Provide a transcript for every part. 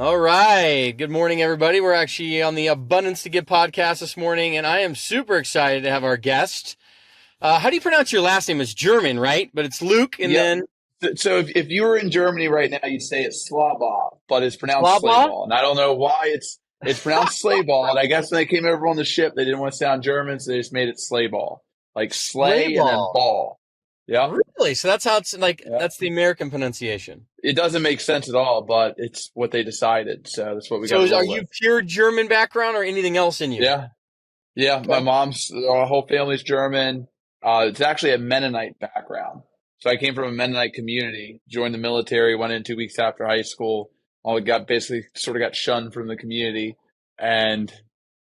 All right. Good morning, everybody. We're actually on the Abundance2Give podcast this morning, and I am super excited to have our guest. How do you pronounce your last name? It's German, right? But it's Luke, and Yep. then So if you were in Germany right now, you'd say it's Slabaugh, but it's pronounced Slabaugh? Slayball. And I don't know why it's pronounced Slayball. And I guess when they came over on the ship, they didn't want to sound German, so they just made it Slayball. Like sleigh and then Slabaugh. ball. Yep. Really? So that's how it's like, Yep. that's the American pronunciation. It doesn't make sense at all, but it's what they decided. So that's what we got So to are roll you with. pure German background or anything else in you? Yeah. Yeah. My Okay. our whole family's German. It's actually a Mennonite background. So I came from a Mennonite community, joined the military, went in 2 weeks after high school. All got basically sort of got shunned from the community and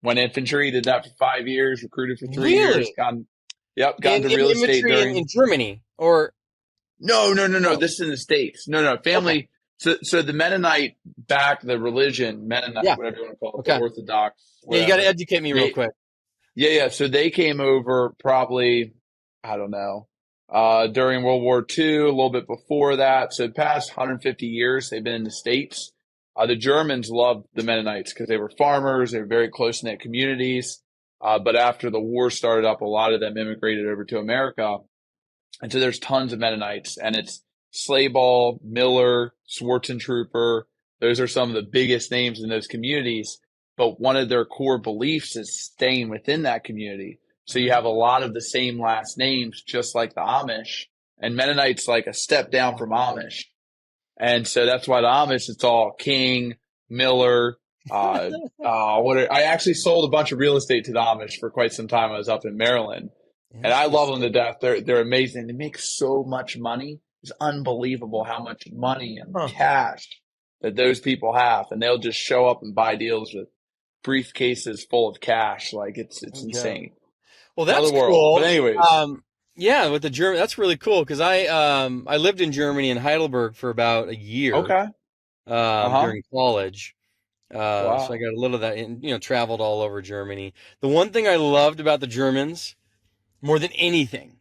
went infantry, did that for 5 years, recruited for 3 years, Really? got into In real estate imagery in during Germany? Or, no, oh, this is in the States. No, okay. family. So the Mennonite the religion, Mennonite, Yeah. whatever you want to call it, the Okay. Orthodox, Yeah, you got to whatever. educate me real They quick. Yeah. So they came over probably, I don't know, during World War II, a little bit before that. So the past 150 years, they've been in the States. The Germans loved the Mennonites because they were farmers. They were very close-knit communities. But after the war started up, a lot of them immigrated over to America. And so there's tons of Mennonites, and it's Slayball, Miller, Schwarzentrooper. Those are some of the biggest names in those communities. But one of their core beliefs is staying within that community. So you Mhm. have a lot of the same last names, just like the Amish. And Mennonite's like a step down from Amish. And so that's why the Amish, it's all King, Miller. I actually sold a bunch of real estate to the Amish for quite some time. I was up in Maryland, and I love them to Interesting. death. They're amazing. They make so much money. It's unbelievable how much money and Huh. cash that those people have, and they'll just show up and buy deals with briefcases full of cash. Like it's Okay. insane. Well, Another that's world. But cool. anyways, Yeah, with the German, that's really cool because I lived in Germany in Heidelberg for about a year okay. Uh-huh. during college. So I Wow. got a little of that, and traveled all over Germany. The one thing I loved about the Germans more than anything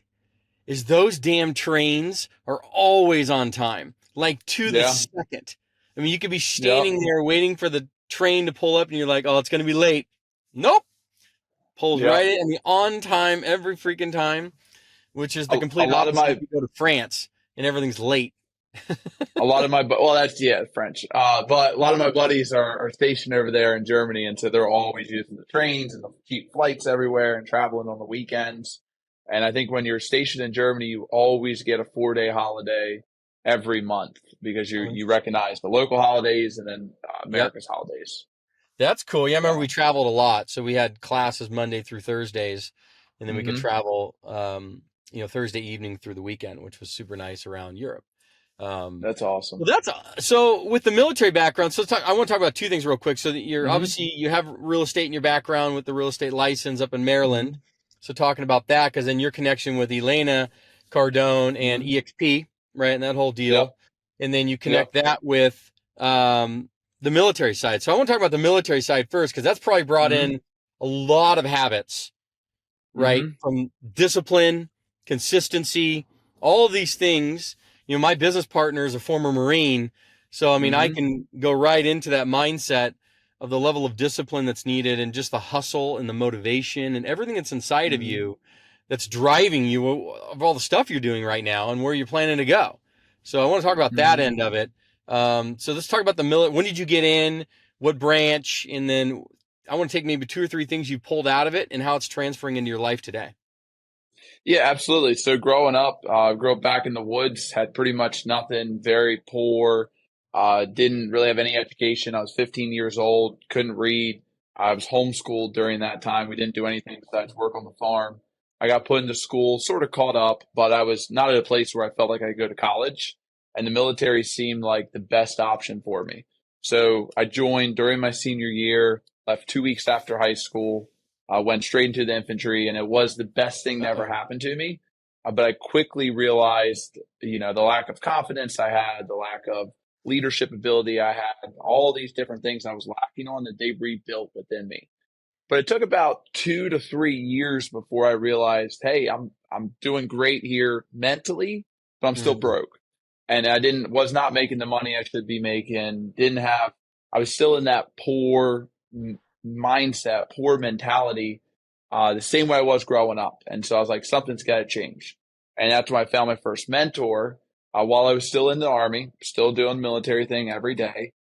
is those damn trains are always on time, like to the Yeah. second. I mean, you could be Yep. standing there waiting for the train to pull up, and you're like, "Oh, it's going to be late." Nope, pulls right Yep. in. I mean, on time every freaking time, which is the A complete lot of opposite if my you go to France and everything's late. well, that's, yeah, French. But a lot of my buddies are stationed over there in Germany, and so they're always using the trains and the cheap flights everywhere and traveling on the weekends. And I think when you're stationed in Germany, you always get a 4 day holiday every month because Oh, you interesting. recognize the local holidays and then Yep. America's holidays. That's cool. Yeah, I remember we So, traveled a lot. So we had classes Monday through Thursdays, and then we could hmm travel, Thursday evening through the weekend, which was super nice around Europe. Um, that's awesome. well, so with the military background. So I want to talk about two things real quick. So that you're hmm obviously you have real estate in your background with the real estate license up in Maryland. hmm So talking about that, because then your connection with Elena Cardone and hmm EXP, right, and that whole deal, Yep. and then you Yep. connect that with the military side. So I want to talk about the military side first, because that's probably brought hmm in a lot of habits, right? hmm From discipline, consistency, all of these things. My business partner is a former Marine. So, I mean, I hmm can go right into that mindset of the level of discipline that's needed and just the hustle and the motivation and everything that's inside of hmm you that's driving you of all the stuff you're doing right now and where you're planning to go. So, I want to talk about that hmm end of it. So, let's talk about the military. When did you get in? What branch? And then I want to take maybe two or three things you pulled out of it and how it's transferring into your life today. Yeah, absolutely. So growing up, grew up back in the woods, had pretty much nothing, very poor, didn't really have any education. I was 15 years old, couldn't read. I was homeschooled during that time. We didn't do anything besides work on the farm. I got put into school, sort of caught up, but I was not at a place where I felt like I could go to college, and the military seemed like the best option for me. So I joined during my senior year, left 2 weeks after high school, went straight into the infantry, and it was the best thing that ever Uh-oh. happened to me. But I quickly realized, the lack of confidence I had, the lack of leadership ability I had, all these different things I was lacking on that they rebuilt within me. But it took about 2 to 3 years before I realized, hey, I'm doing great here mentally, but I'm still Mm, broke. And I didn't was not making the money I should be making, didn't have I was still in that poor mindset, poor mentality, the same way I was growing up. And so I was like, something's got to change. And that's when I found my first mentor while I was still in the Army, still doing the military thing every day.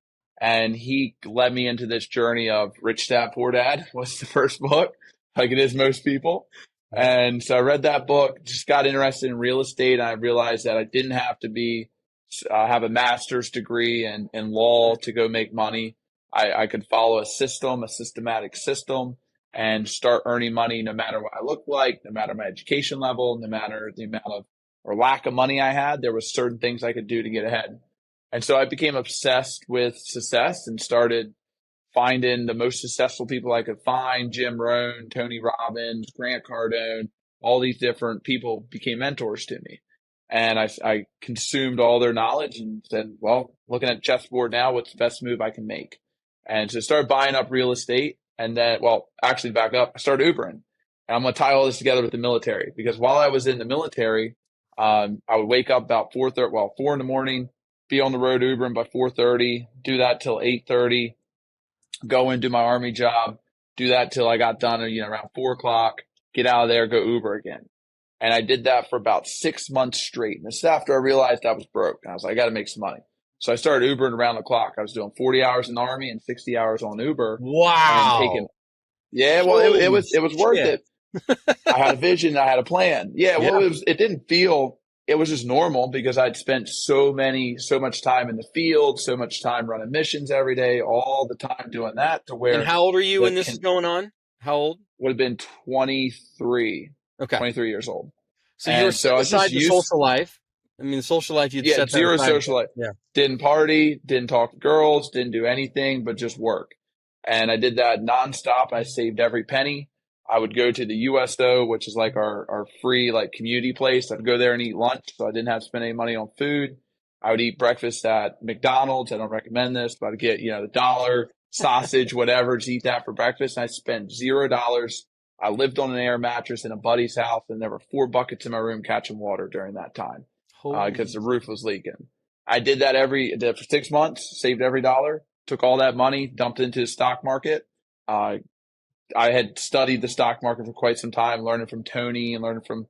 And he led me into this journey of Rich Dad Poor Dad was the first book, like it is most people. Yep. And so I read that book, just got interested in real estate. And I realized that I didn't have to have a master's degree in law to go make money. I could follow a systematic system, and start earning money no matter what I looked like, no matter my education level, no matter the amount of or lack of money I had. There was certain things I could do to get ahead. And so I became obsessed with success and started finding the most successful people I could find. Jim Rohn, Tony Robbins, Grant Cardone, all these different people became mentors to me. And I consumed all their knowledge and said, well, looking at chessboard now, what's the best move I can make? And so started buying up real estate. And then, well, actually back up, I started Ubering. And I'm going to tie all this together with the military, because while I was in the military, I would wake up about 4 in the morning, be on the road Ubering by 4:30, do that till 8:30, go and do my Army job, do that till I got done, around 4 o'clock, get out of there, go Uber again. And I did that for about 6 months straight. And this is after I realized I was broke. And I was like, I got to make some money. So I started Ubering around the clock. I was doing 40 hours in the Army and 60 hours on Uber. And taking, Wow. yeah, well, it was worth Shit. it. I had a vision. I had a plan. Yeah, well, Yeah. it didn't feel, it was just normal because I'd spent so much time in the field, so much time running missions every day, all the time doing that, to And where how old are you when this is going on? How old? would have been 23, Okay. 23 years old. So you were And so setting I was just aside the used, social life. I mean, the social life, you'd yeah, set that zero aside. social life. Yeah. Didn't party, didn't talk to girls, didn't do anything but just work. And I did that nonstop. I saved every penny. I would go to the USO, which is like our free like community place. I'd go there and eat lunch, so I didn't have to spend any money on food. I would eat breakfast at McDonald's. I don't recommend this, but I'd get, the dollar sausage, whatever, just eat that for breakfast. And I spent $0. I lived on an air mattress in a buddy's house, and there were 4 buckets in my room catching water during that time because the roof was leaking. I did that for 6 months, saved every dollar, took all that money, dumped it into the stock market. I had studied the stock market for quite some time, learning from Tony and learning from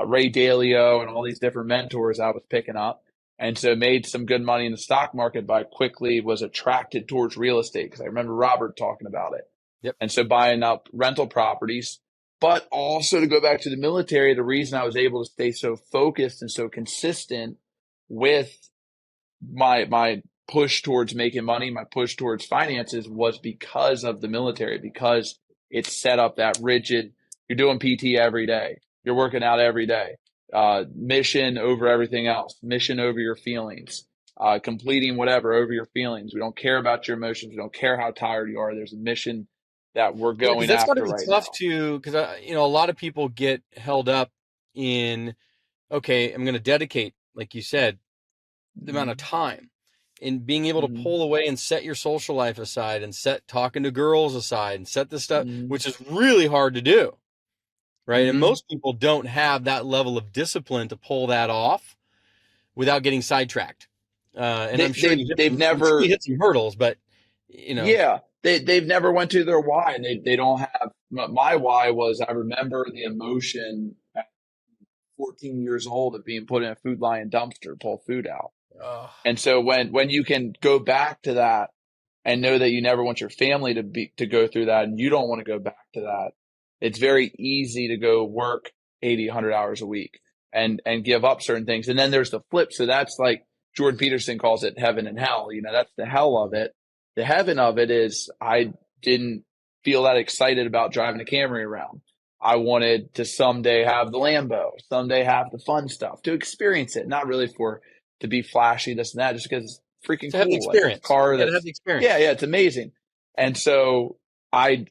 Ray Dalio and all these different mentors I was picking up. And so made some good money in the stock market, but I quickly was attracted towards real estate because I remember Robert talking about it. Yep. And so buying up rental properties, but also to go back to the military, the reason I was able to stay so focused and so consistent with my push towards making money, my push towards finances, was because of the military, because it set up that rigid, you're doing PT every day, you're working out every day, mission over everything else, mission over your feelings, completing whatever over your feelings. We don't care about your emotions. We don't care how tired you are. There's a mission that we're Yeah, because going that's got to after be right tough now. to, because a lot of people get held up in, okay, I'm going to dedicate, like you said, the amount of time, and being able to pull away and set your social life aside and set talking to girls aside and set this stuff, which is really hard to do, right? And most people don't have that level of discipline to pull that off without getting sidetracked. And I'm sure They've never, you hit some hurdles, but yeah, they've never went to their why, and they don't have. My why was, I remember the emotion at 14 years old of being put in a Food Lion dumpster to pull food out. And so when you can go back to that and know that you never want your family to go through that, and you don't want to go back to that, it's very easy to go work 80, 100 hours a week and give up certain things. And then there's the flip. So that's like Jordan Peterson calls it heaven and hell. That's the hell of it. The heaven of it is I didn't feel that excited about driving a Camry around. I wanted to someday have the Lambo, someday have the fun stuff, to experience it, not really to be flashy, this and that, just because it's freaking to have the cool. Like a experience. car You gotta have that's, the experience. yeah, it's amazing. And so I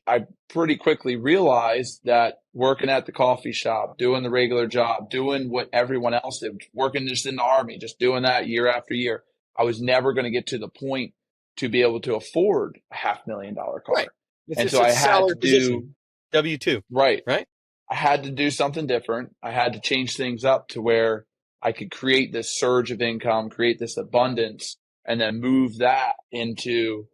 pretty quickly realized that working at the coffee shop, doing the regular job, doing what everyone else did, working just in the Army, just doing that year after year, I was never going to get to the point to be able to afford a $500,000 car. Right. And so I had to do W-2. right. Right. I had to do something different. I had to change things up to where I could create this surge of income, create this abundance, and then move that into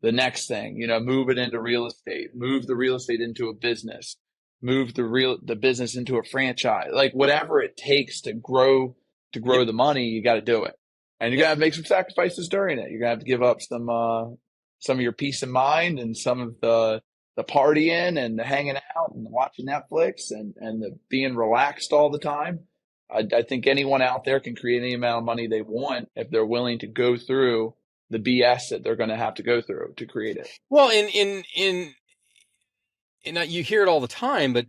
the next thing, move it into real estate, move the real estate into a business, move the business into a franchise, like whatever it takes to grow Yep. the money, you got to do it. And you're Yep. gonna have to make some sacrifices during it. You're gonna have to give up some of your peace of mind and some of the partying and the hanging out and watching Netflix and the being relaxed all the time. I think anyone out there can create any amount of money they want if they're willing to go through the BS that they're going to have to go through to create it. Well, you hear it all the time, but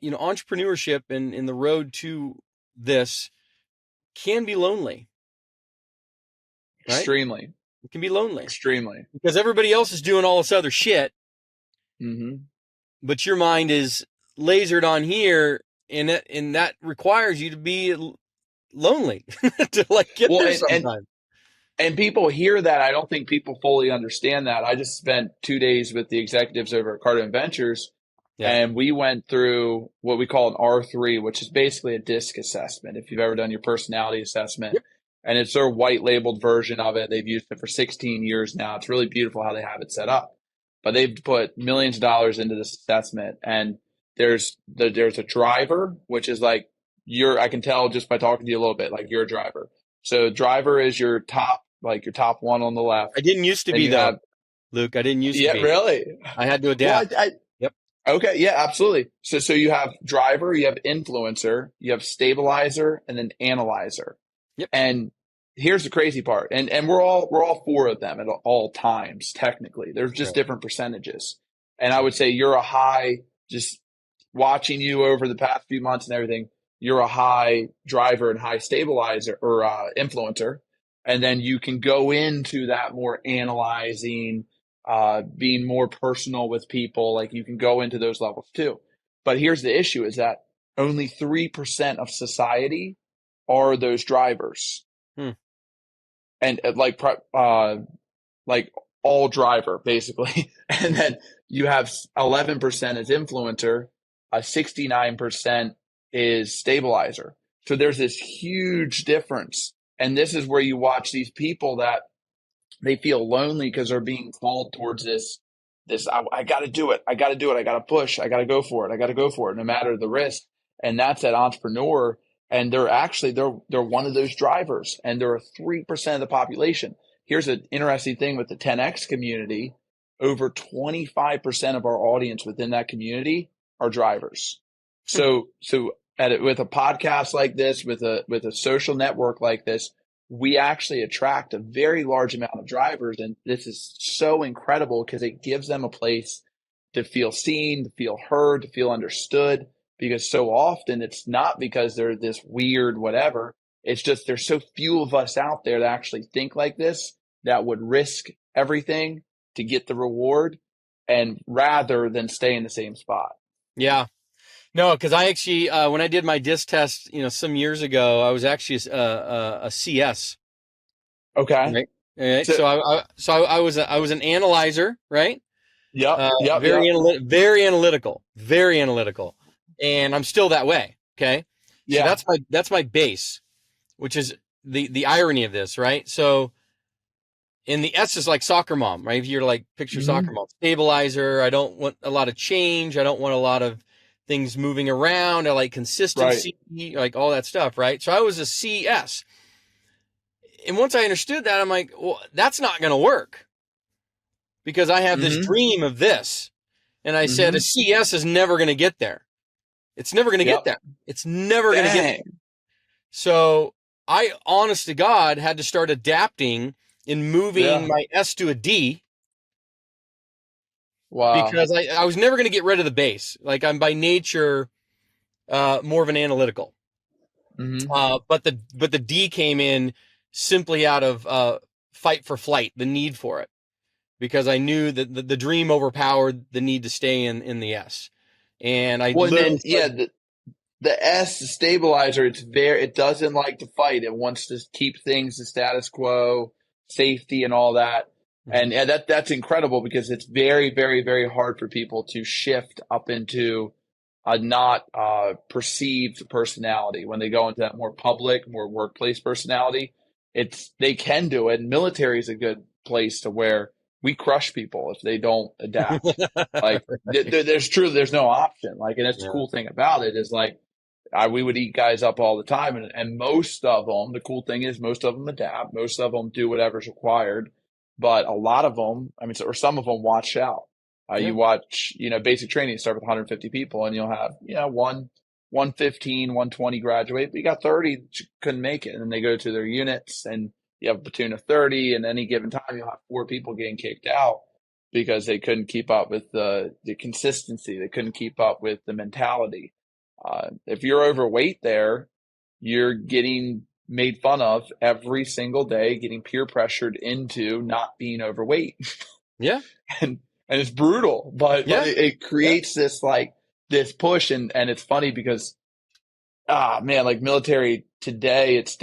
entrepreneurship and in the road to this can be lonely, right? Extremely. It can be lonely Extremely. because everybody else is doing all this other shit, Mm-hmm. but your mind is lasered on here, and that requires you to be lonely to like get there sometimes. And people hear that. I don't think people fully understand that. I just spent 2 days with the executives over at Cardinal Ventures, and we went through what we call an R3, which is basically a DISC assessment. If you've ever done your personality assessment, and it's their white labeled version of it. They've used it for 16 years now. It's really beautiful how they have it set up, but they've put millions of dollars into this assessment. And there's a driver, which is like I can tell just by talking to you a little bit, like you're a driver. So driver is your top one on the left. I didn't used to be though, Luke. I didn't used to be. Yeah, really? I had to adapt. Well, Yep. Okay, yeah, absolutely. So you have driver, you have influencer, you have stabilizer, and then analyzer. Yep. And here's the crazy part. And we're all four of them at all times, technically. There's just different percentages. And I would say you're a high, just watching you over the past few months and everything, you're a high driver and high stabilizer or influencer. And then you can go into that more analyzing, being more personal with people. Like you can go into those levels too. But here's the issue is that only 3% of society are those drivers. And like all driver basically. And then you have 11% is influencer, 69% is stabilizer. So there's this huge difference. And this is where you watch these people that they feel lonely because they're being called towards this, I got to do it. I got to do it. I got to push. I got to go for it. I got to go for it no matter the risk. And that's that entrepreneur. And they're one of those drivers and they're 3% of the population. Here's an interesting thing with the 10X community. Over 25% of our audience within that community are drivers. So with a podcast like this, with a social network like this, we actually attract a very large amount of drivers. And this is so incredible because it gives them a place to feel seen, to feel heard, to feel understood. Because so often it's not because they're this weird whatever. It's just there's so few of us out there that actually think like this, that would risk everything to get the reward and rather than stay in the same spot. Yeah. No, because I actually, when I did my DISC test, some years ago, I was actually a CS. Okay. Right. All right. So I was an analyzer, right? Yep. Very analytical, and I'm still that way. Okay. Yeah. So that's my base, which is the irony of this, right? So, and the S is like soccer mom, right? If you're like picture soccer mom, stabilizer. I don't want a lot of change. I don't want a lot of things moving around. I like consistency, like all that stuff, right? So I was a CS. And once I understood that, I'm like, well, that's not going to work because I have this dream of this. And I said, a CS is never going to get there. It's never going to get there. It's never going to get there. So I, honest to God, had to start adapting in moving my S to a D. Wow. Because I was never going to get rid of the base. Like I'm by nature more of an analytical. But the D came in simply out of fight for flight, the need for it. Because I knew that the dream overpowered the need to stay in the S. And the S, the stabilizer, it doesn't like to fight. It wants to keep things the status quo, safety and all that. And that's incredible because it's very, very, very hard for people to shift up into a not perceived personality when they go into that more public, more workplace personality. They can do it. And military is a good place to where we crush people if they don't adapt. Like Right. there's no option. Like, and that's the Yeah. cool thing about it is like, we would eat guys up all the time, and most of them, the cool thing is most of them adapt, most of them do whatever's required, but a lot of them, I mean, or some of them watch out. Yeah. You watch, basic training start with 150 people, and you'll have, 115, 120 graduate, but you got 30 that couldn't make it, and then they go to their units, and you have a platoon of 30, and any given time you'll have 4 people getting kicked out because they couldn't keep up with the consistency, they couldn't keep up with the mentality. If you're overweight there, you're getting made fun of every single day, getting peer pressured into not being overweight. Yeah. and and it's brutal, but Yeah. it Yeah. creates this push, and it's funny because man, like military today, it's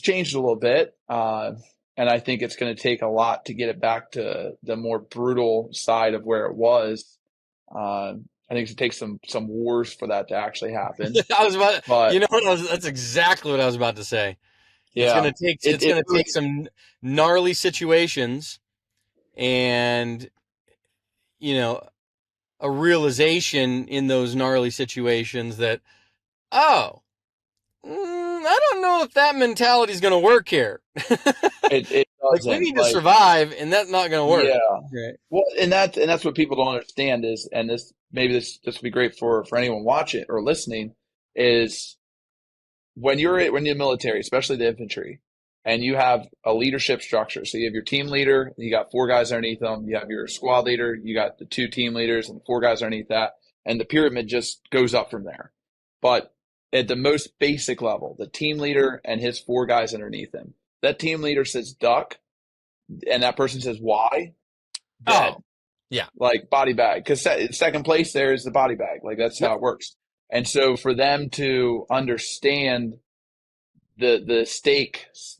changed a little bit. And I think it's going to take a lot to get it back to the more brutal side of where it was. I think it takes some wars for that to actually happen. I was about, But that's exactly what I was about to say. yeah, It's it gonna really, take some gnarly situations and, you know, a realization in those gnarly situations that, oh, I don't know if that mentality is gonna work here. it Like we doesn't need to like, survive, and that's not gonna work. yeah. Right. Well, and that's what people don't understand is, and this would be great for anyone watching or listening, is when you're in the military, especially the infantry, and you have a leadership structure. So you have your team leader, you got 4 guys underneath them. You have your squad leader, you got the 2 team leaders and 4 guys underneath that, and the pyramid just goes up from there. But at the most basic level, the team leader and his 4 guys underneath him, that team leader says duck, and that person says why, dead, Oh, yeah. like body bag. Because second place there is the body bag. Like that's Yep. how it works. And so for them to understand the stakes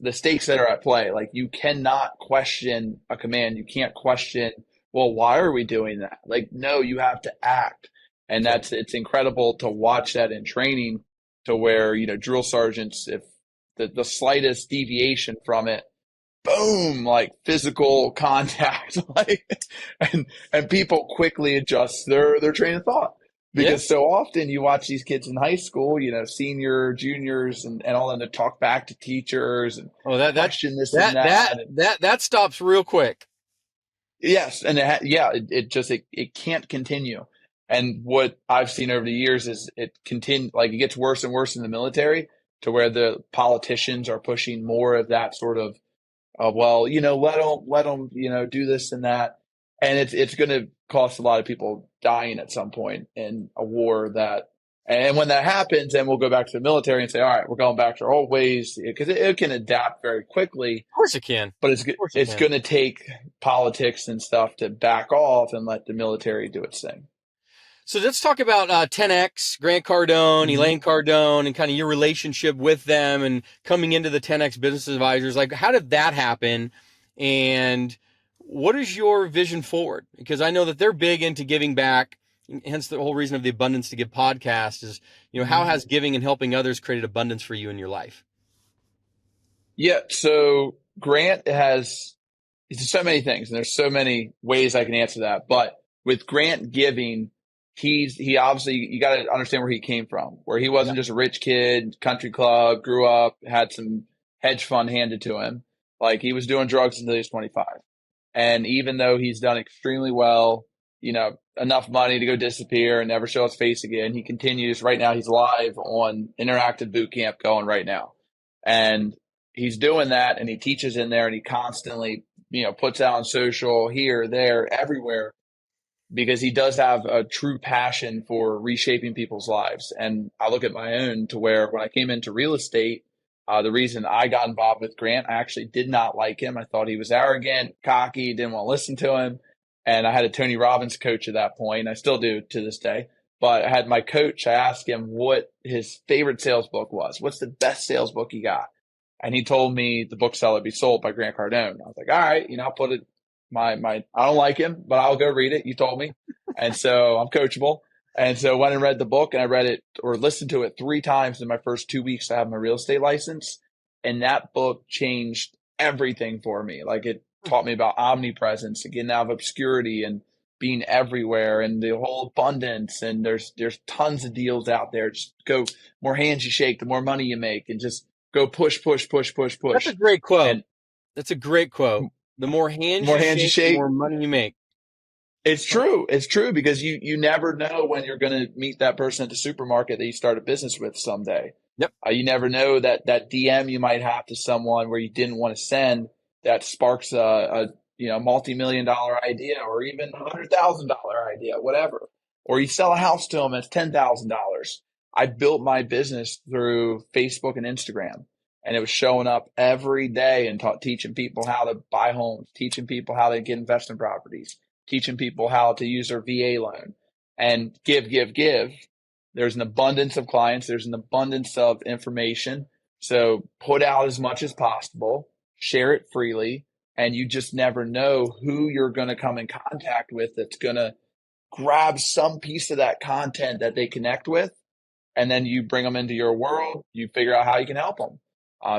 that are at play. Like you cannot question a command. You can't question, well, why are we doing that? Like, no, you have to act. And That's right. it's incredible to watch that in training to where, drill sergeants, if the slightest deviation from it, boom, like physical contact, like, and people quickly adjust their train of thought. Yeah. Because so often you watch these kids in high school, senior, juniors, and all of them to talk back to teachers and Oh, question this and that. And that stops real quick. yes, and it can't continue. And what I've seen over the years is it gets worse and worse in the military to where the politicians are pushing more of that sort of well, let them, do this and that, and it's going to cost a lot of people dying at some point in a war that, and when that happens, then we'll go back to the military and say, all right, we're going back to our old ways because it can adapt very quickly, Of course it can. but Of course it it's can. going to take politics and stuff to back off and let the military do its thing. So let's talk about 10X, Grant Cardone, Mm-hmm. Elaine Cardone, and kind of your relationship with them and coming into the 10X Business Advisors. Like, how did that happen? And what is your vision forward? Because I know that they're big into giving back. Hence, the whole reason of the Abundance to Give podcast is, how Mm-hmm. has giving and helping others created abundance for you in your life? Yeah. So Grant has it's so many things, and there's so many ways I can answer that. But with Grant giving, he obviously, you got to understand where he came from, where he Yeah. wasn't just a rich kid, country club, grew up, had some hedge fund handed to him. Like he was doing drugs until he was 25. And even though he's done extremely well, enough money to go disappear and never show his face again, he continues. Right now, he's live on interactive boot camp going right now. And he's doing that and he teaches in there and he constantly, puts out on social here, there, everywhere because he does have a true passion for reshaping people's lives. And I look at my own to where when I came into real estate, the reason I got involved with Grant, I actually did not like him. I thought he was arrogant, cocky, didn't want to listen to him. And I had a Tony Robbins coach at that point. I still do to this day. But I had my coach, I asked him what his favorite sales book was. What's the best sales book he got? And he told me The Bookseller Be Sold by Grant Cardone. I was like, all right, I'll put it my I don't like him, but I'll go read it. You told me. And so I'm coachable. And so went and read the book and I read it or listened to it 3 times in my first 2 weeks to have my real estate license. And that book changed everything for me. Like taught me about omnipresence and getting out of obscurity and being everywhere and the whole abundance. And there's tons of deals out there. Just go, more hands you shake, the more money you make, and just go push, push, push, push, That's a push. great quote. And That's a great quote. The more hands more you hands you shake, the shake. more money you make. It's true. It's true because you never know when you're going to meet that person at the supermarket that you start a business with someday. Yep. You never know that DM you might have to someone where you didn't want to send that sparks a multi-million-dollar idea or even $100,000 idea, whatever. Or you sell a house to them, it's $10,000. I built my business through Facebook and Instagram, and it was showing up every day and teaching people how to buy homes, teaching people how to get investment properties, teaching people how to use their VA loan, and give, give, give. There's an abundance of clients. There's an abundance of information. So put out as much as possible, share it freely, and you just never know who you're going to come in contact with that's going to grab some piece of that content that they connect with. And then you bring them into your world. You figure out how you can help them.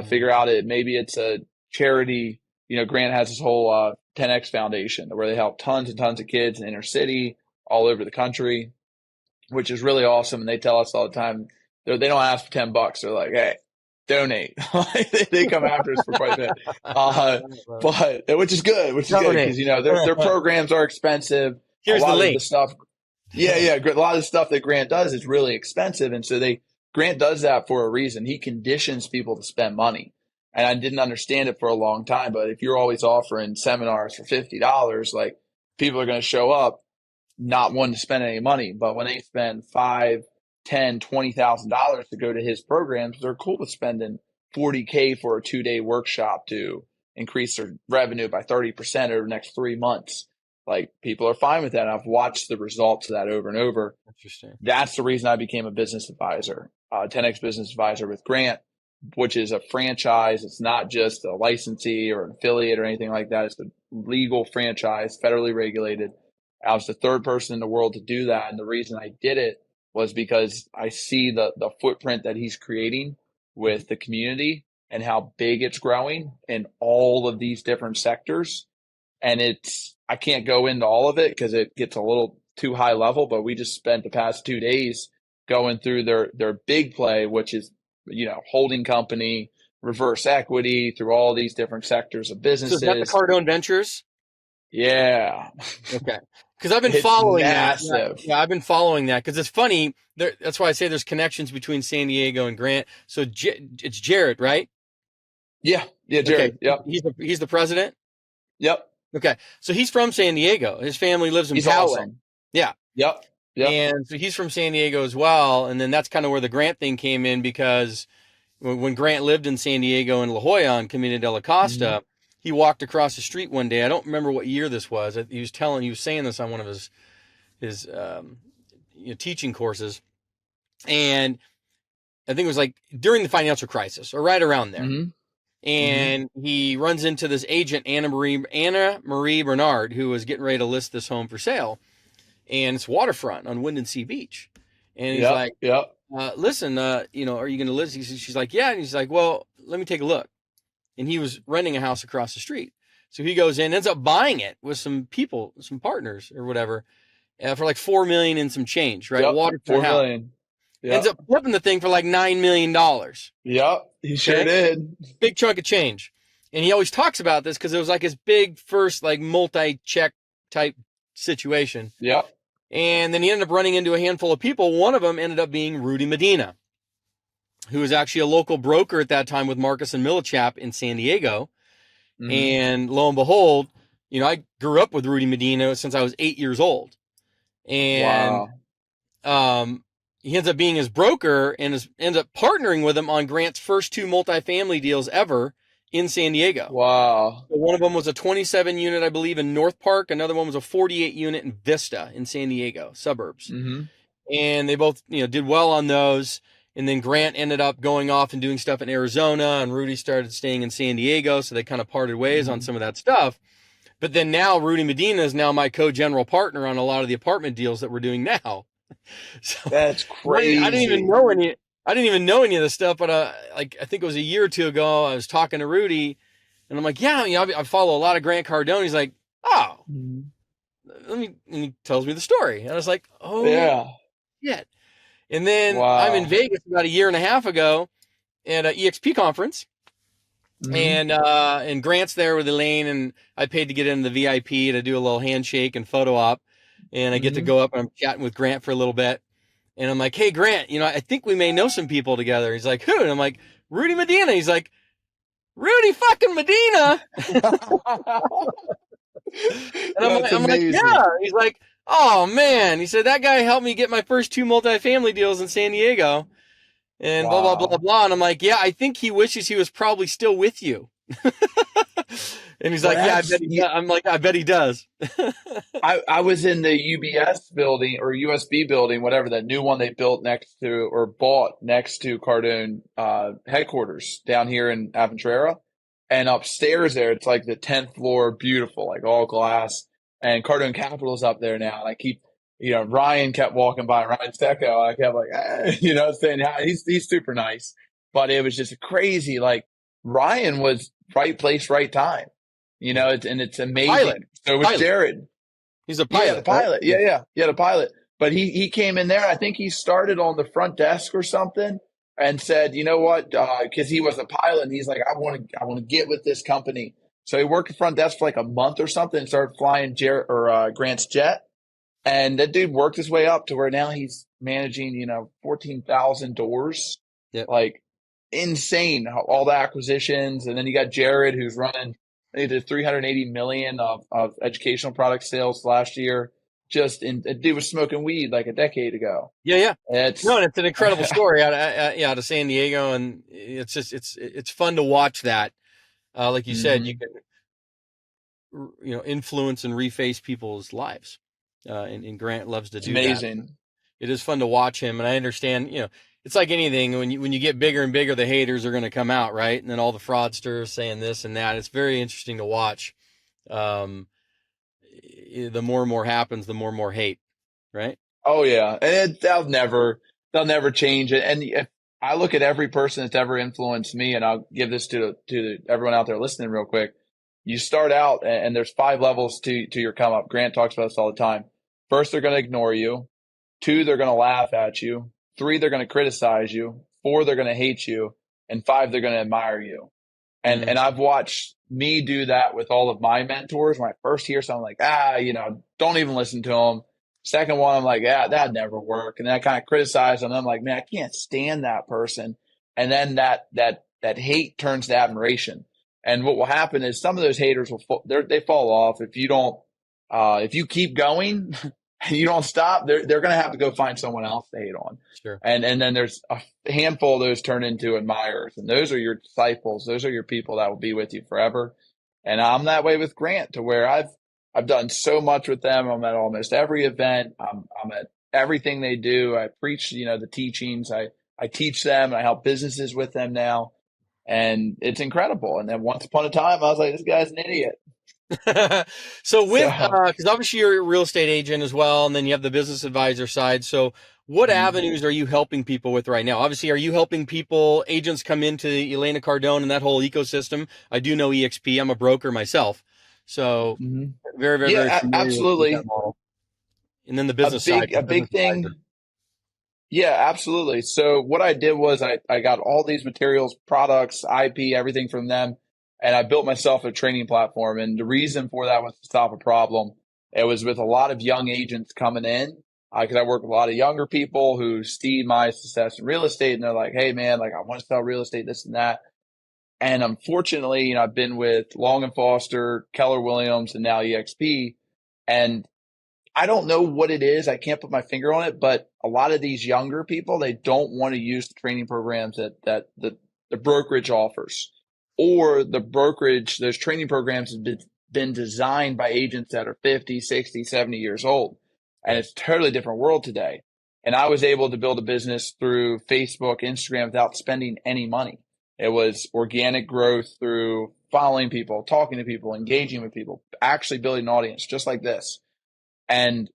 Figure out maybe it's a charity. Grant has this whole 10X Foundation where they help tons and tons of kids in inner city all over the country, which is really awesome. And they tell us all the time, they don't ask for $10. They're like, hey, donate. They come after us for quite a bit. But which is good because, their programs are expensive. Here's a lot the of link. the stuff. Yeah. A lot of the stuff that Grant does is really expensive. And so Grant does that for a reason. He conditions people to spend money. And I didn't understand it for a long time, but if you're always offering seminars for $50, like people are going to show up not wanting to spend any money. But when they spend $5,000, $10,000, $20,000 to go to his programs, they're cool with spending $40K for a 2-day workshop to increase their revenue by 30% over the next 3 months. Like people are fine with that. I've watched the results of that over and over. Interesting. That's the reason I became a business advisor, 10X business advisor with Grant, which is a franchise. It's not just a licensee or an affiliate or anything like that. It's a legal franchise, federally regulated. I was the third person in the world to do that. And the reason I did it was because I see the footprint that he's creating with the community and how big it's growing in all of these different sectors. And I can't go into all of it because it gets a little too high level, but we just spent the past 2 days going through their big play, which is, holding company, reverse equity, through all these different sectors of businesses. So is that the Cardone Ventures? Yeah. Okay. Because I've been It's following massive. that. Yeah, I've been following that because it's funny. That's why I say there's connections between San Diego and Grant. So it's Jared, right? Yeah, Jared. Okay. Yep. He's the president? Yep. Okay. So he's from San Diego. His family lives in He's Poway. awesome. Yeah. Yep. And so he's from San Diego as well. And then that's kind of where the Grant thing came in because when Grant lived in San Diego in La Jolla on Camino de la Costa, he walked across the street one day. I don't remember what year this was. He was saying this on one of his teaching courses. And I think it was like during the financial crisis or right around there. Mm-hmm. And he runs into this agent, Anna Marie Bernard, who was getting ready to list this home for sale. And it's waterfront on Windansea Beach. And he's like, listen, are you going to list? She's like, yeah. And he's like, well, let me take a look. And he was renting a house across the street. So he goes in, ends up buying it with some people, some partners or whatever, for like $4 million and some change, right? Yep. Waterfront $4 house. million. Yep. Ends up flipping the thing for like $9 million. Yep. He sure did. Big chunk of change. And he always talks about this because it was like his big first like multi-check type situation. Yep. And then he ended up running into a handful of people. One of them ended up being Rudy Medina, who was actually a local broker at that time with Marcus and Millichap in San Diego. Mm-hmm. And lo and behold, I grew up with Rudy Medina since I was 8 years old. And he ends up being his broker and ends up partnering with him on Grant's first 2 multifamily deals ever in San Diego. Wow. So one of them was a 27 unit, I believe, in North Park. Another one was a 48 unit in Vista in San Diego suburbs. Mm-hmm. And they both, did well on those. And then Grant ended up going off and doing stuff in Arizona, and Rudy started staying in San Diego. So they kind of parted ways on some of that stuff. But then now Rudy Medina is now my co-general partner on a lot of the apartment deals that we're doing now. So that's crazy. I didn't even know any of this stuff, but I think it was a year or two ago, I was talking to Rudy, and And I'm like, yeah, I follow a lot of Grant Cardone. He's like, oh, Mhm. and he tells me the story. And I was like, oh, Yeah. shit. And then I'm in Wow. Vegas about a year and a half ago at an EXP conference. Hmm. And Grant's there with Elaine, and I paid to get into the VIP to do a little handshake and photo op. And I get to Hmm. go up and I'm chatting with Grant for a little bit. And I'm like, hey, Grant, I think we may know some people together. He's like, who? And I'm like, Rudy Medina. He's like, Rudy fucking Medina. And I'm like, That's yeah. amazing. He's like, oh man. He said that guy helped me get my first 2 multifamily deals in San Diego, and blah blah blah Wow. blah. And I'm like, yeah, I think he wishes he was probably still with you. And he's Well, like, yeah, I bet that's he does. I'm like, I bet he does. I was in the UBS building or USB building, whatever, that new one they built next to or bought next to Cardone headquarters down here in Aventura. And upstairs there, it's like the 10th floor, beautiful, like all glass. And Cardone Capital's up there now. And I keep, Ryan kept walking by, Ryan Stecco. I kept like, saying hi. He's super nice. But it was just crazy. Like Ryan was right place, right time. Yeah. It's The pilot. amazing. So was Pilot. Jared. He's a Yeah, the pilot, right? pilot. Yeah. Yeah, the pilot. But he came in there. I think he started on the front desk or something, and said, you know what? Because he was a pilot, and he's like, I want to get with this company. So he worked the front desk for like a month or something, and started flying Grant's jet. And that dude worked his way up to where now he's managing, 14,000 doors, Yep. like insane. All the acquisitions, and then you got Jared who's running. They did 380 million of educational product sales last year. A dude was smoking weed like a decade ago. Yeah, yeah. No, It's and it's an incredible story out of San Diego, and it's just it's fun to watch that. Like you said, you Mhm. can influence and reface people's lives, and Grant loves to It's do that. amazing. It is fun to watch him, and I understand. It's like anything when you get bigger and bigger, the haters are going to come out, right? And then all the fraudsters saying this and that. It's very interesting to watch. Um, the more and more happens, the more and more hate, right? Oh yeah, and they'll never change it. And if I look at every person that's ever influenced me, and I'll give this to everyone out there listening real quick. You start out, and there's 5 levels to your come up. Grant talks about this all the time. First, they're going to ignore you. 2, they're going to laugh at you. 3, they're going to criticize you. 4, they're going to hate you, and 5, they're going to admire you. And Mm, I've watched me do that with all of my mentors. When I first hear something like, don't even listen to them. Second one, I'm like, yeah, that'd never work. And then I kind of criticize them. And I'm like, man, I can't stand that person. And then that hate turns to admiration. And what will happen is some of those haters they fall off if you don't, if you keep going and you don't stop, they're going to have to go find someone else to hate on. sure. And then there's a handful of those turn into admirers, and those are your disciples. Those are your people that will be with you forever. And I'm that way with Grant, to where I've done so much with them. I'm at almost every event. I'm at everything they do. I preach, the teachings. I teach them. I help businesses with them now, and it's incredible. And then once upon a time, I was like, this guy's an idiot. So with So because obviously you're a real estate agent as well, and then you have the business advisor side. So what mhm. avenues are you helping people with right now? Obviously, are you helping agents come into Elena Cardone and that whole ecosystem? I do know EXP. I'm a broker myself, so Mhm. very, very, very Yeah, familiar with that absolutely. model. And then the A business side, big the a business big thing. advisor. Yeah, absolutely. So what I did was I got all these materials, products, IP, everything from them, and I built myself a training platform. And the reason for that was to solve a problem. It was with a lot of young agents coming in, because I work with a lot of younger people who see my success in real estate, and they're like, "Hey, man, like I want to sell real estate, this and that." And unfortunately, I've been with Long and Foster, Keller Williams, and now EXP, and I don't know what it is. I can't put my finger on it, but a lot of these younger people, they don't want to use the training programs that the brokerage offers, or the brokerage, those training programs have been designed by agents that are 50, 60, 70 years old. And Right. it's a totally different world today. And I was able to build a business through Facebook, Instagram without spending any money. It was organic growth through following people, talking to people, engaging with people, actually building an audience just like this. And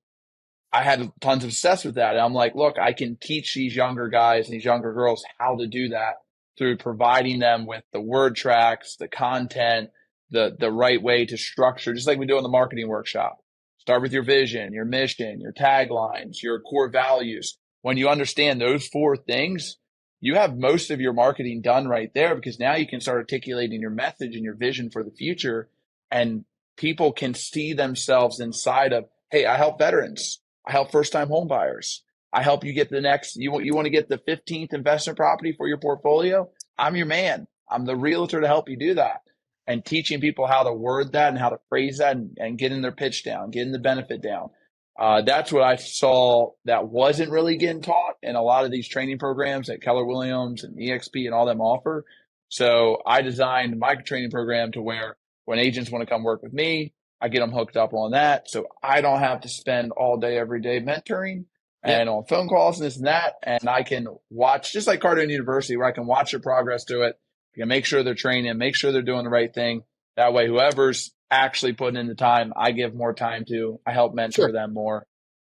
I had tons of success with that. And I'm like, look, I can teach these younger guys and these younger girls how to do that through providing them with the word tracks, the content, the right way to structure, just like we do in the marketing workshop. Start with your vision, your mission, your taglines, your core values. When you understand those four things, you have most of your marketing done right there, because now you can start articulating your message and your vision for the future, and people can see themselves inside of, hey, I help veterans. I help first-time home buyers. I help you get the next, you want to get the 15th investment property for your portfolio? I'm your man. I'm the realtor to help you do that. And teaching people how to word that and how to phrase that, and getting their pitch down, getting the benefit down. That's what I saw that wasn't really getting taught in a lot of these training programs that Keller Williams and EXP and all them offer. So I designed my training program to where when agents want to come work with me, I get them hooked up on that. So I don't have to spend all day, every day mentoring and on phone calls and this and that. And I can watch, just like Cardone University, where I can watch their progress to it. I can make sure they're training, make sure they're doing the right thing. That way, whoever's actually putting in the time, I give more time to. I help mentor them more,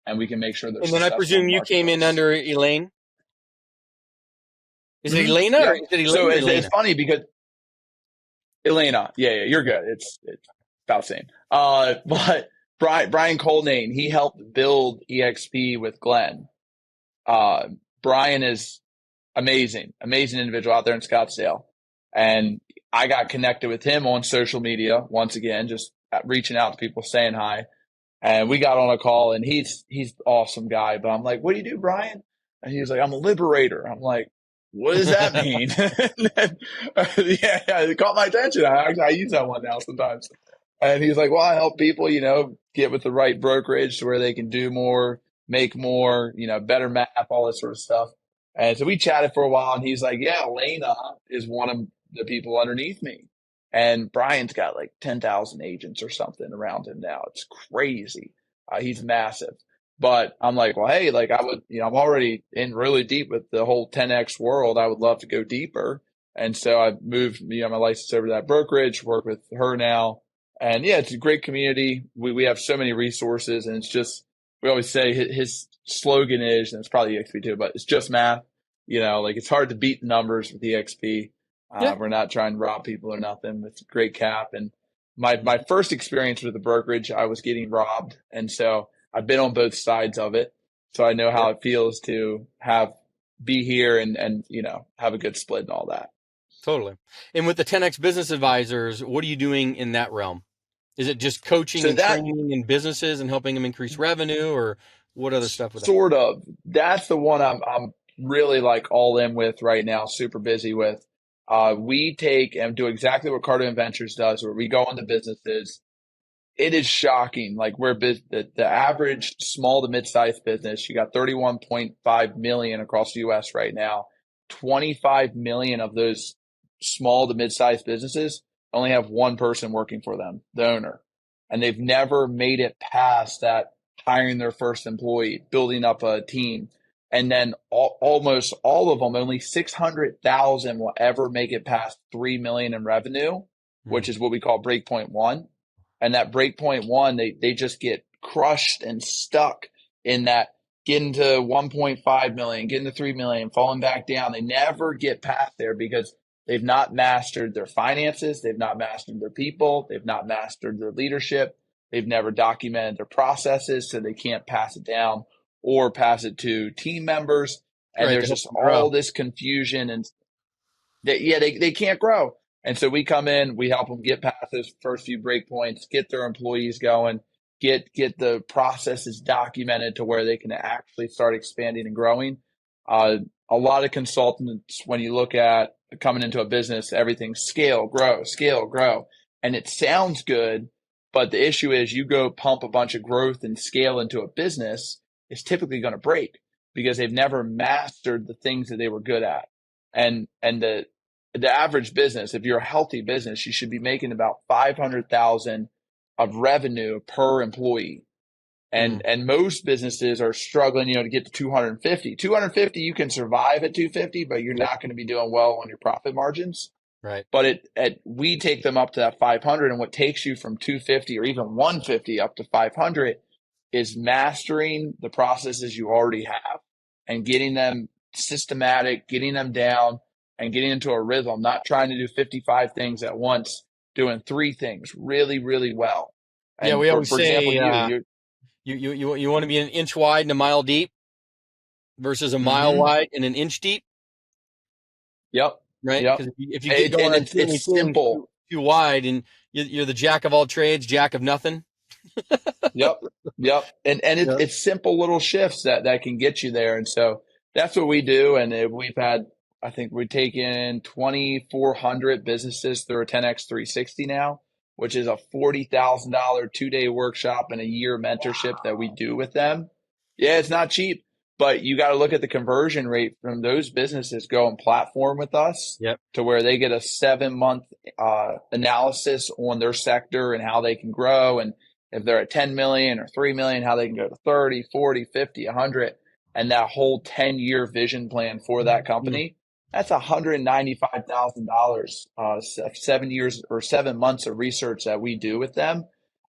and we can make sure they're And then I successful presume in the you came in marketplace. under Elaine. Is it Mhm. Elena or Yep. is it Elaine So or it's Elena? funny because Elena, yeah, you're good. It's about the same. But Brian Colnane, he helped build EXP with Glenn. Brian is amazing individual out there in Scottsdale. And I got connected with him on social media once again, just reaching out to people, saying hi. And we got on a call, and he's an awesome guy. But I'm like, what do you do, Brian? And he's like, I'm a liberator. I'm like, what does that mean? Yeah, it caught my attention. I use that one now sometimes. And he's like, well, I help people, get with the right brokerage to where they can do more, make more, better math, all that sort of stuff. And so we chatted for a while, and he's like, yeah, Elena is one of the people underneath me. And Brian's got like 10,000 agents or something around him now. It's crazy. He's massive. But I'm like, well, hey, like I would, I'm already in really deep with the whole 10X world. I would love to go deeper. And so I moved, my license over to that brokerage, work with her now. And yeah, it's a great community. We have so many resources, and it's just, we always say his slogan is, and it's probably EXP too, but it's just math. Like it's hard to beat the numbers with EXP. Yeah. We're not trying to rob people or nothing. It's a great cap. And my first experience with the brokerage, I was getting robbed. And so I've been on both sides of it. So I know how it feels to be here and have a good split and all that. Totally. And with the 10X Business Advisors, what are you doing in that realm? Is it just coaching and training in businesses and helping them increase revenue, or what other stuff with that? Sort of. That's the one I'm really like all in with right now, super busy with. We take and do exactly what Cardone Ventures does, where we go into businesses. It is shocking. Like the average small to mid-sized business, you got 31.5 million across the U.S. right now. 25 million of those small to mid-sized businesses only have one person working for them, the owner. And they've never made it past that, hiring their first employee, building up a team. And then almost all of them, only 600,000 will ever make it past 3 million in revenue, which is what we call breakpoint one. And that breakpoint one, they just get crushed and stuck in that, getting to 1.5 million, getting to 3 million, falling back down. They never get past there because they've not mastered their finances. They've not mastered their people. They've not mastered their leadership. They've never documented their processes, so they can't pass it down or pass it to team members. And there's just all this confusion, and they can't grow. And so we come in, we help them get past those first few breakpoints, get their employees going, get the processes documented to where they can actually start expanding and growing. A lot of consultants, when you look at coming into a business, everything's scale, grow. And it sounds good, but the issue is you go pump a bunch of growth and scale into a business, it's typically going to break because they've never mastered the things that they were good at. And the average business, if you're a healthy business, you should be making about 500,000 of revenue per employee. And most businesses are struggling, to get to 250. 250, you can survive at 250, but you're not going to be doing well on your profit margins. Right. But we take them up to that 500, and what takes you from 250 or even 150 up to 500 is mastering the processes you already have and getting them systematic, getting them down, and getting into a rhythm, not trying to do 55 things at once, doing three things really, really well. Yeah, And we always for example, say you, you want to be an inch wide and a mile deep versus a mile mm-hmm. wide and an inch deep, Yep. right? Yep. Because if you get going And on too many it's things simple. too wide, and you're the jack of all trades, jack of nothing. Yep. Yep. And Yeah. it's simple little shifts that can get you there. And so that's what we do. And we've had, I think we've taken 2,400 businesses through a 10X 360 now, which is a $40,000 2-day workshop and a year mentorship that we do with them. Yeah, it's not cheap, but you got to look at the conversion rate from those businesses go and platform with us Yep. to where they get a 7-month analysis on their sector and how they can grow. And if they're at 10 million or 3 million, how they can go to 30, 40, 50, 100, and that whole 10-year vision plan for that Mm. company. That's $195,000, 7 years or 7 months of research that we do with them.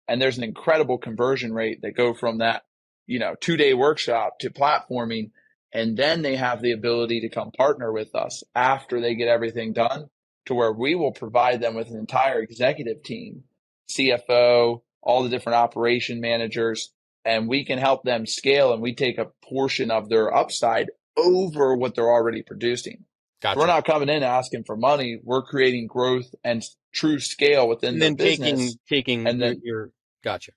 And there's an incredible conversion rate that go from that, 2-day workshop to platforming. And then they have the ability to come partner with us after they get everything done, to where we will provide them with an entire executive team, CFO, all the different operation managers, and we can help them scale, and we take a portion of their upside over what they're already producing. So we're Gotcha. not coming in asking for money. We're creating growth and true scale within And their then business, taking and then your gotcha.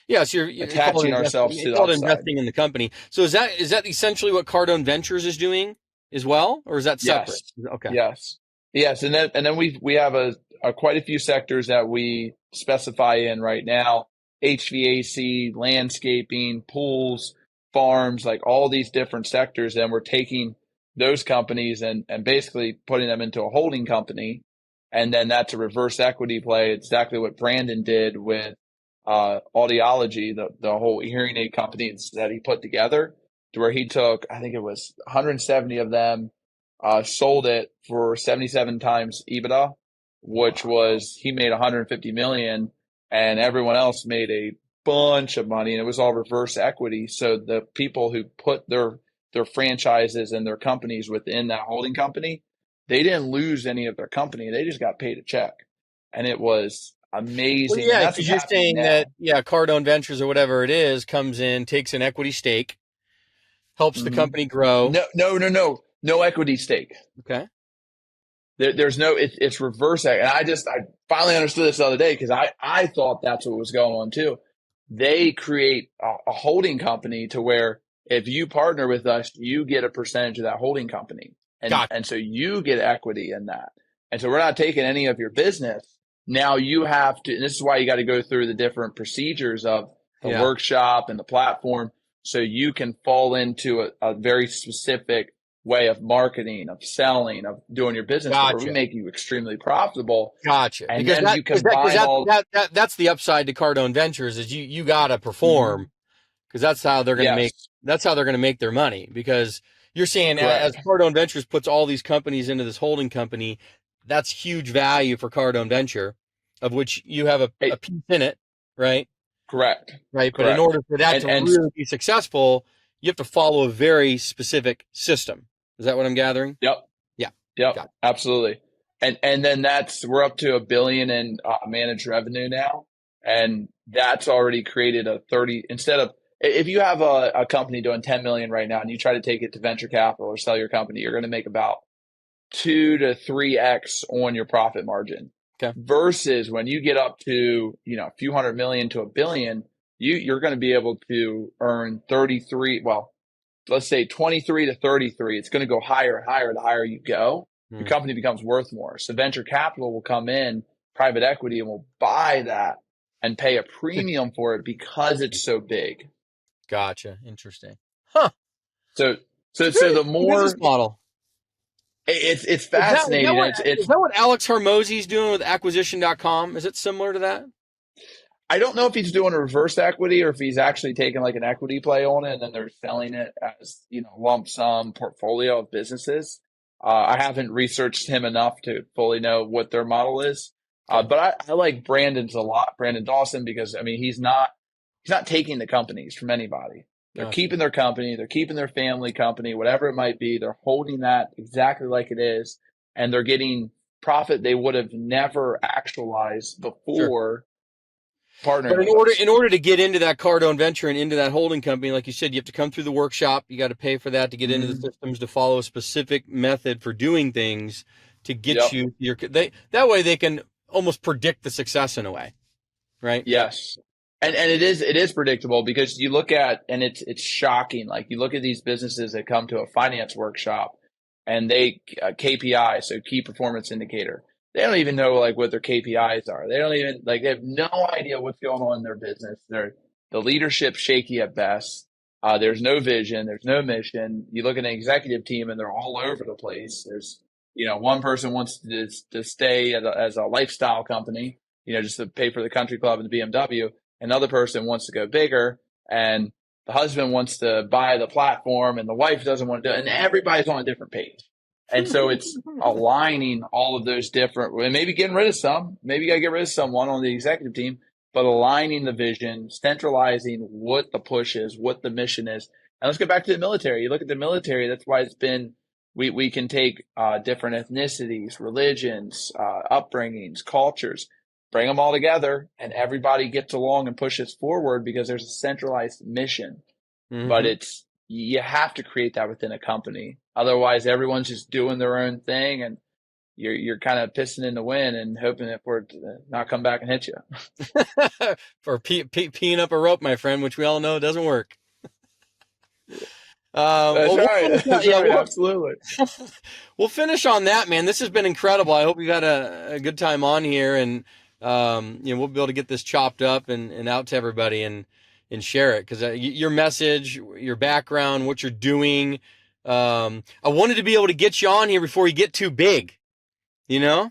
Yeah, so you're calling attaching investing. ourselves You to the call it upside. investing in the company. So is that essentially what Cardone Ventures is doing as well, or is that separate? Yes. Okay. Yes. Yes. And then we have a quite a few sectors that we specify in right now: HVAC, landscaping, pools, farms, like all these different sectors. And we're taking those companies and basically putting them into a holding company. And then that's a reverse equity play. It's exactly what Brandon did with Audiology, the whole hearing aid company that he put together, to where he took, I think it was 170 of them, sold it for 77 times EBITDA, which was, he made 150 million, and everyone else made a bunch of money, and it was all reverse equity. So the people who put their franchises and their companies within that holding company, they didn't lose any of their company. They just got paid a check, and it was Well, amazing. And yeah, that's because what's you're happening saying that now. Cardone Ventures or whatever it is comes in, takes an equity stake, helps the Hmm. company grow. No, no, no, no, no equity stake. Okay. There's no, it's reverse. And I finally understood this the other day, because I thought that's what was going on too. They create a holding company to where if you partner with us, you get a percentage of that holding company. And, Gotcha. and so you get equity in that. And so we're not taking any of your business. Now you have to, and this is why you got to go through the different procedures of the Yeah. workshop and the platform, so you can fall into a very specific way of marketing, of selling, of doing your business, to where we Gotcha. make you extremely profitable. Gotcha. And Because then that you because that because combine that, all, that that that's the upside to Cardone Ventures is you got to Mhm. perform because that's how they're going to make Yes, their money. Because you're saying as correct. Cardone Ventures puts all these companies into this holding company, that's huge value for Cardone Venture, of which you have a Hey, piece in it, right? correct, Right. But in correct. order for that to And really be successful, you have to follow a very specific system. Is that what I'm gathering? yep, Yeah. yep, Got absolutely. And then we're up to 1 billion in managed revenue now, and that's already created a 30, instead of, if you have a company doing 10 million right now and you try to take it to venture capital or sell your company, you're going to make about 2 to 3x on your profit margin. it. Okay. Versus when you get up to, a few hundred million to 1 billion, you're going to be able to earn 33, well, let's say 23 to 33. It's going to go higher and higher the higher you go. Your Hmm. company becomes worth more. So venture capital will come in, private equity, and will buy that and pay a premium for it because it's so big. Gotcha. Interesting. Huh. So It's so a very so the interesting business more, model. it's Is that fascinating. what It's is that what Alex Hormozy's doing with acquisition.com? Is it similar to that? I don't know if he's doing a reverse equity or if he's actually taking like an equity play on it and then they're selling it as, lump sum portfolio of businesses. I haven't researched him enough to fully know what their model is. Okay. But I like Brandon's a lot, Brandon Dawson, because I mean, he's not taking the companies from anybody. They're Gotcha. keeping their company, they're keeping their family company, whatever it might be. They're holding that exactly like it is, and they're getting profit they would have never actualized Sure. before partnering But with us. in order to get into that Cardone venture and into that holding company, like you said, you have to come through the workshop. You got to pay for that to get into the Mm-hmm. systems, to follow a specific method for doing things to get Yep. you that way they can almost predict the success in a way, right? Yes. And it is predictable, because you look at, and it's shocking. Like, you look at these businesses that come to a finance workshop, and they KPI, so key performance indicator. They don't even know like what their KPIs are. They don't even like, they have no idea what's going on in their business. The leadership's shaky at best. There's no vision. There's no mission. You look at an executive team, and they're all over the place. There's, one person wants to stay as a lifestyle company, just to pay for the country club and the BMW. Another person wants to go bigger, and the husband wants to buy the platform, and the wife doesn't want to do it, and everybody's on a different page. And so it's aligning all of those different, and maybe getting rid of some. Maybe you got to get rid of someone on the executive team, but aligning the vision, centralizing what the push is, what the mission is. And let's get back to the military. You look at the military, that's why it's been, we can take different ethnicities, religions, upbringings, cultures, bring them all together, and everybody gets along and pushes forward, because there's a centralized mission. Mm-hmm. But you have to create that within a company. Otherwise, everyone's just doing their own thing, and you're kind of pissing in the wind and hoping that for it to not come back and hit you. For peeing up a rope, my friend, which we all know doesn't work. That's right. That's right. Absolutely. We'll finish on that, man. This has been incredible. I hope you got a good time on here, and we'll be able to get this chopped up and out to everybody and share it, because your message, your background, what you're doing. I wanted to be able to get you on here before you get too big, because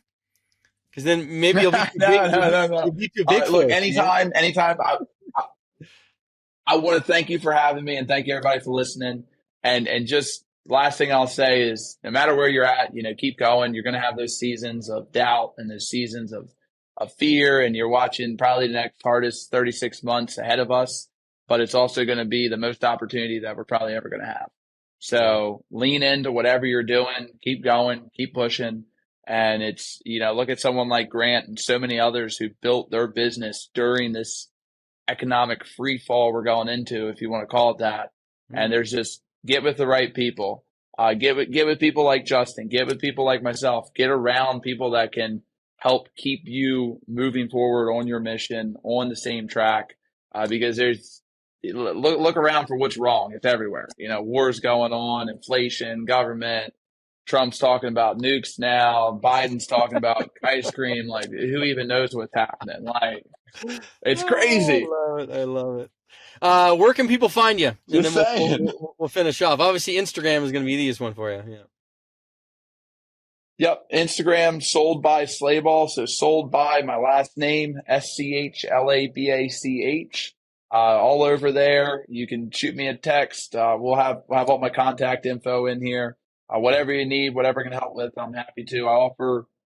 then maybe you'll be too big. No. You'll be too big. Look, anytime. I want to thank you for having me, and thank you everybody for listening. And just last thing I'll say is, no matter where you're at, keep going. You're going to have those seasons of doubt and those seasons of fear, and you're watching probably the next hardest 36 months ahead of us, but it's also going to be the most opportunity that we're probably ever going to have. So lean into whatever you're doing, keep going, keep pushing. And it's, look at someone like Grant and so many others who built their business during this economic free fall we're going into, if you want to call it that. And there's just, get with the right people. Get with people like Justin. Get with people like myself. Get around people that can help keep you moving forward on your mission, on the same track. Because look around for what's wrong. It's everywhere. Wars going on, inflation, government. Trump's talking about nukes now. Biden's talking about ice cream. Like, who even knows what's happening? Like, it's crazy. I love it. Where can people find you? Just saying. We'll finish off. Obviously, Instagram is going to be the easiest one for you. Yeah. Yep. Instagram, sold by Slabaugh. So sold by my last name, SCHLABACH. All over there. You can shoot me a text. We'll have all my contact info in here. Whatever you need, whatever I can help with, I'm happy to. I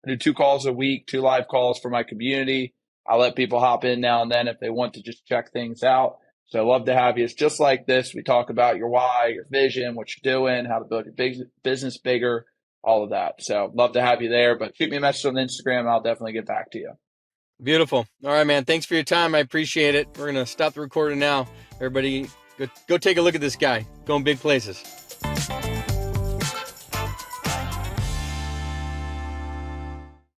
do 2 calls a week, 2 live calls for my community. I let people hop in now and then if they want to just check things out. So I love to have you. It's just like this. We talk about your why, your vision, what you're doing, how to build your business bigger, all of that. So love to have you there. But shoot me a message on Instagram, and I'll definitely get back to you. Beautiful. All right, man. Thanks for your time. I appreciate it. We're going to stop the recording now. Everybody, go take a look at this guy. Going big places.